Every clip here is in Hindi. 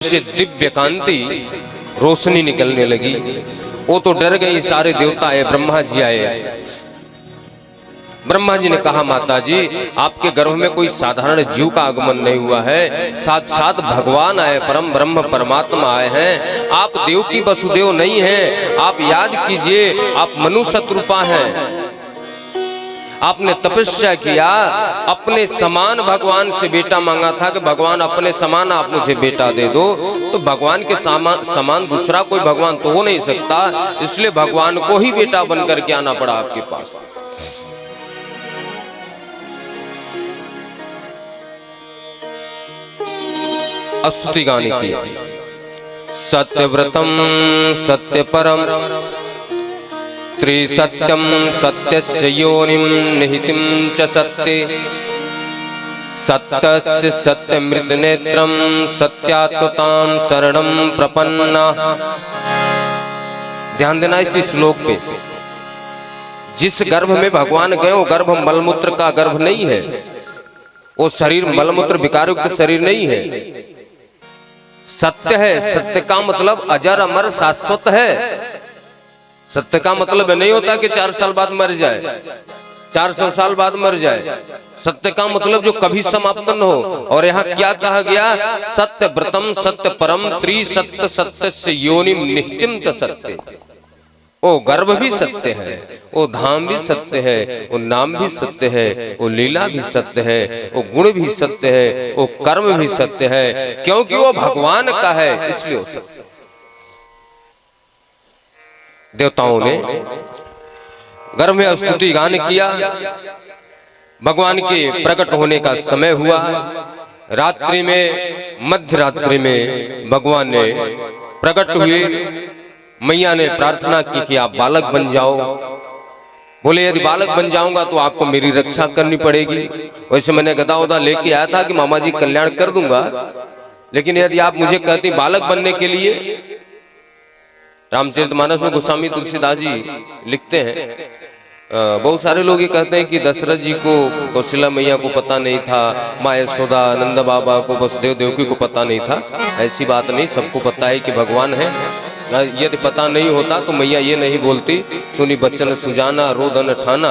से दिव्य कांति रोशनी निकलने लगी। वो तो डर गई, सारे देवता आए, ब्रह्मा जी आए। ब्रह्मा जी ने कहा, माता जी आपके गर्भ में कोई साधारण जीव का आगमन नहीं हुआ है, साक्षात भगवान आए, परम ब्रह्म परमात्मा आए हैं। आप देव की वसुदेव नहीं हैं। आप याद कीजिए, आप मनुष्य शत्रुपा हैं। आपने तपस्या किया, अपने समान भगवान से बेटा मांगा था कि भगवान अपने समान आप मुझे बेटा दे दो। तो भगवान के समान दूसरा कोई भगवान तो हो नहीं सकता, इसलिए भगवान को ही बेटा बन करके आना पड़ा आपके पास। स्तुति गाने की। सत्यव्रतम सत्यपरम त्रिसत्यम सत्यस्य योनिम निहितिम च सत्ये सत्यस्य सत्यमृत नेत्रम सत्यात्मतां शरणं प्रपन्ना। ध्यान देना इस श्लोक पे। जिस गर्भ में भगवान गए वो गर्भ मलमूत्र का गर्भ नहीं है, वो शरीर मलमूत्र विकारयुक्त शरीर नहीं है। सत्य है, सत्य का मतलब अजर अमर शाश्वत है। सत्य का मतलब नहीं होता कि 4 साल बाद मर जाए, 400 साल बाद मर जाए। सत्य का मतलब जो कभी समाप्त न हो। और यहाँ क्या कहा गया? सत्य व्रतम सत्य परम त्रिसत्य सत्यस्य योनिम निश्चिंत सत्य। वो गर्भ भी सत्य है, वो धाम भी सत्य है, वो नाम भी सत्य है, वो लीला भी सत्य है, वो गुण भी सत्य है, वो कर्म भी सत्य है, क्योंकि वो भगवान का है, इसलिए वो सत्य। देवताओं ने गर्भ में स्तुति गान किया। भगवान के प्रकट होने का समय हुआ। रात्रि में, मध्य रात्रि में भगवान ने प्रकट हुए। मैया ने प्रार्थना की कि आप बालक बन जाओ। बोले यदि बालक बन जाऊंगा तो आपको मेरी रक्षा करनी पड़ेगी। वैसे मैंने गदा उदा लेके आया था कि मामा जी कल्याण कर दूंगा, लेकिन यदि आप मुझे कहती बालक बनने के लिए। रामचरितमानस में गोस्वामी तुलसीदास जी लिखते हैं, बहुत सारे लोग ये कहते हैं कि दशरथ जी को कौशल्या मैया को पता नहीं था, माँ यशोदा नंद बाबा को वसुदेव देवकी को पता नहीं था। ऐसी बात नहीं, सबको पता है कि भगवान है। यदि पता नहीं होता तो मैया ये नहीं बोलती, सुनी बच्चन सुजाना रोदन ठाना।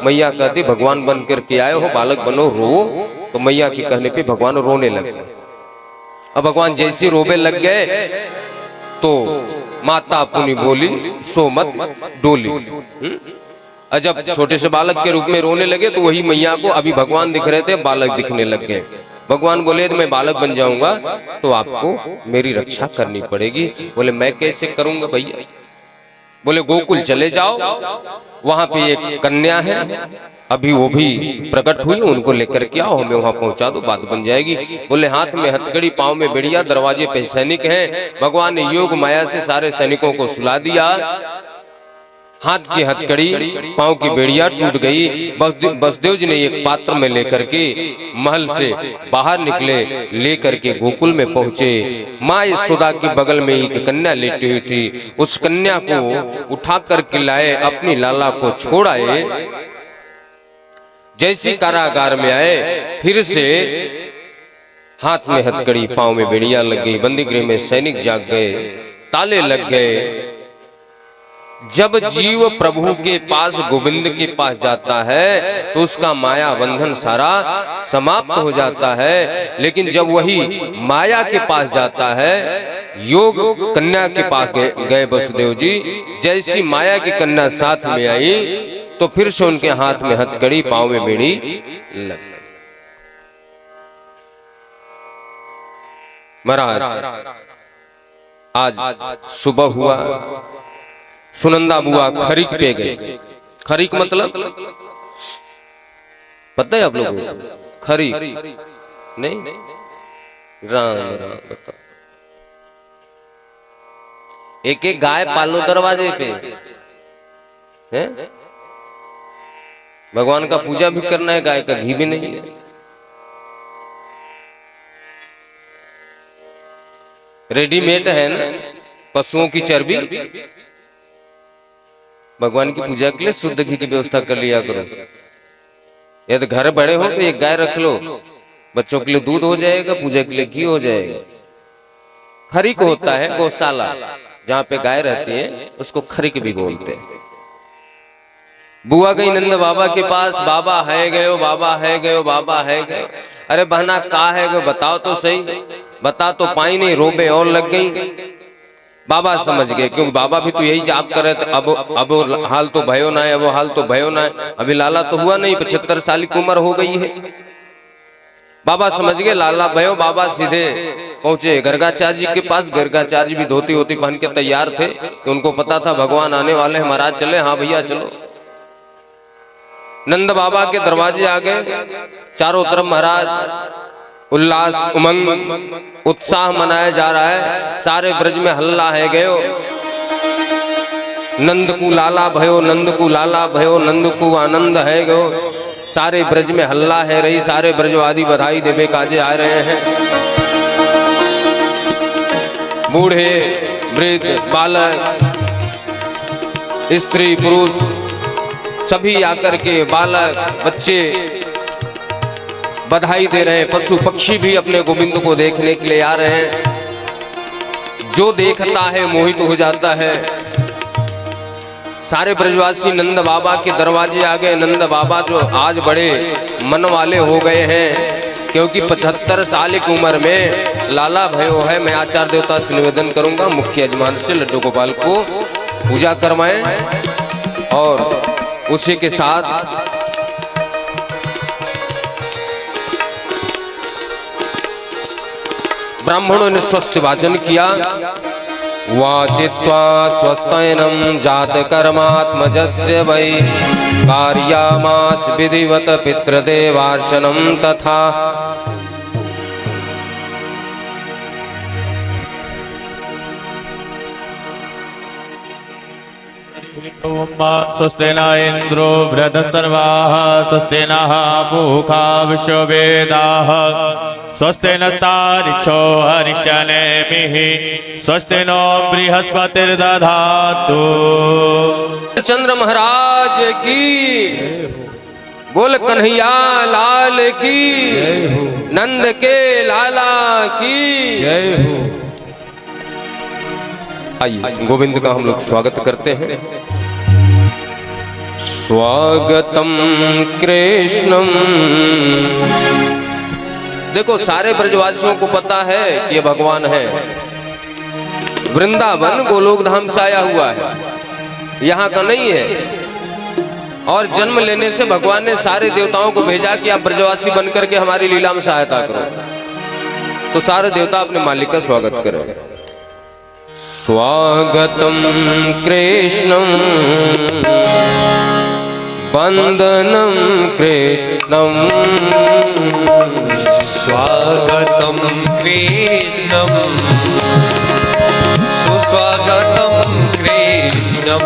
मैया कहती भगवान बन करके आए हो, बालक बनो, रो। तो मैया के कहने पे भगवान रोने लग गए। अब भगवान जैसे रोबे लग गए तो माता पुनि बोली सो मत डोली। और जब छोटे से बालक के रूप में रोने लगे तो वही मैया को अभी भगवान दिख रहे थे, बालक दिखने लग गए। भगवान बोले तो मैं बालक बन जाऊंगा तो आपको मेरी रक्षा करनी पड़ेगी। बोले मैं कैसे करूंगा भैया? बोले गोकुल चले जाओ, वहां पे एक कन्या है, अभी वो भी प्रकट हुई, उनको लेकर के आओ, हमें वहां पहुंचा दो, बात बन जाएगी। बोले हाथ में हथकड़ी, पांव में बेड़िया, दरवाजे पे सैनिक हैं। भगवान ने योग माया से सारे सैनिकों को सुला दिया। हाथ की हथकड़ी, पांव की बेड़िया टूट गई। वसुदेव जी ने एक पात्र में लेकर के महल से बाहर निकले, लेकर के गोकुल में पहुंचे। माँ यशोदा के बगल में एक कन्या लेटी हुई थी, उस कन्या को उठा करके लाए, अपनी लाला को छोड़ाए। जैसी कारागार में आए, फिर से हाथ में हथकड़ी, पांव में बेड़िया लग गई। बंदीगृह में सैनिक जाग गए, ताले लग गए। जब जीव प्रभु के पास, गोविंद के पास जाता है तो उसका माया बंधन सारा समाप्त हो जाता है। लेकिन जब वही माया के पास जाता है, योग कन्या के पास गए वसुदेव जी, जैसी माया की कन्या साथ में आई तो फिर से उनके हाथ में हथकड़ी, पांव में बेड़ी लग गई। महाराज आज सुबह हुआ, सुनंदा बुआ खरीक पे गए। खरीक मतलब पता है आप लोगों को? खरीक नहीं, राम राम बताओ। एक एक गाय पालो दरवाजे पे है। भगवान का पूजा भी करना है, गाय का घी भी नहीं है। रेडीमेड है ना पशुओं की चर्बी। भगवान की पूजा के लिए शुद्ध घी की व्यवस्था कर लिया करो। यदि घर बड़े हो तो एक गाय रख लो, बच्चों के लिए दूध हो जाएगा, पूजा के लिए घी हो जाएगा। खरीक होता है गौशाला, जहाँ पे गाय रहती है उसको खरीक भी बोलते हैं। बुआ गई नंद बाबा के पास, बाबा है गयो, बाबा है गयो, बाबा है गयो। अरे बहना का है गयो, बताओ तो सही, बता तो पाई नहीं, रोबे और लग गई। बाबा समझ गए, क्योंकि बाबा भी तो यही जाप करे, अब हाल तो भयो ना है, अब हाल तो भयो ना है, अभी लाला तो हुआ नहीं, 75 साल की उम्र हो गई है। बाबा समझ गए लाला भयो। बाबा सीधे पहुंचे गर्गाचार्य जी के पास। गर्गाचार्य जी भी धोती होती पहन के तैयार थे, कि उनको पता था भगवान आने वाले हैं, महाराज चले। हाँ भैया चलो। नंद बाबा के दरवाजे आ गए, चारों तरफ महाराज उल्लास उमंग उत्साह मनाया जा रहा है, सारे ब्रज में हल्ला है गयो। नंद को लाला भयो, नंद को लाला भयो, नंद को आनंद है गयो। सारे ब्रज में हल्ला है रही, सारे ब्रजवादी बधाई देवे काजे आ रहे हैं। बूढ़े वृद्ध बालक स्त्री पुरुष सभी आकर के, बालक बच्चे बधाई दे रहे हैं। पशु पक्षी भी अपने गोविंद को देखने के लिए आ रहे हैं। जो देखता है मोहित हो जाता है। सारे ब्रजवासी नंद बाबा के दरवाजे आ गए। नंद बाबा जो आज बड़े मन वाले हो गए हैं, क्योंकि 75 साल की उम्र में लाला भयो है। मैं आचार्य देवता से निवेदन करूंगा, मुख्य यजमान से लड्डू गोपाल को पूजा करवाएं और उसी के साथ ब्राह्मणों ने स्वस्थ वाचन किया। वाचित्वा स्वस्थैनं जात कर्मात्मजस्य वै कार्यामास विधिवत पितृदेवार्चनं तथा। स्वस्ति न इंद्रो वृद्धसर्वाः, स्वस्ति नः पूषा विश्ववेदाः, स्वस्ति नस्तारिक्षो हरिश्चनेमिः, स्वस्ति नो बृहस्पतिर्दधातु। चंद्र महाराज की, बोल कन्हैया लाल की, नंद के लाला की जय हो। आइए गोविंद का हम लोग स्वागत करते हैं। स्वागतम कृष्णम। देखो सारे ब्रजवासियों को पता है कि ये भगवान है। वृंदावन गोलोक धाम से आया हुआ है, यहाँ का नहीं है। और जन्म लेने से भगवान ने सारे देवताओं को भेजा कि आप ब्रजवासी बनकर के हमारी लीला में सहायता करो। तो सारे देवता अपने मालिक का स्वागत करें। स्वागतम कृष्णम वंदनम कृष्णम। स्वागतम कृष्णम सुस्वागतम कृष्णम।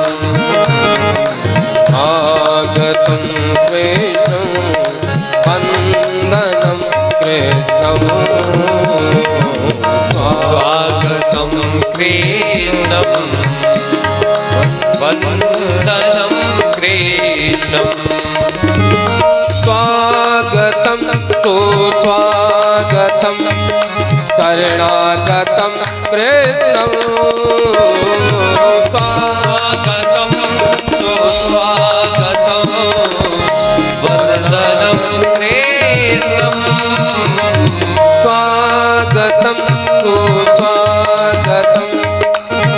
स्वागतम कृष्णम वंदनम कृष्णम। स्वागतम कृष्णम वंदनम कृष्णम। स्वागतम सुस्वागतम शरणागतम कृष्णम। स्वागतम सुस्वागतम वंदनम कृष्णम। स्वागतम सुस्वागतम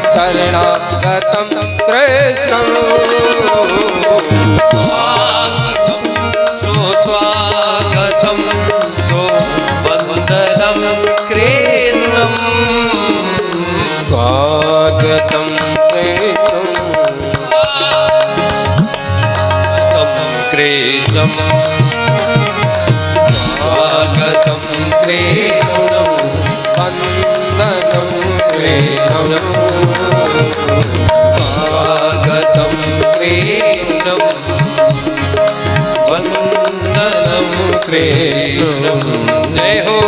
शरणागतम कृष्णम। स्वागतम सुवंदनम कृष्णम। स्वागतम कृष्णम। स्वागतम कृष्णम वंदनम कृष्णम। स्वागतम कृष्णम वंदनम कृष्णम। जय हो।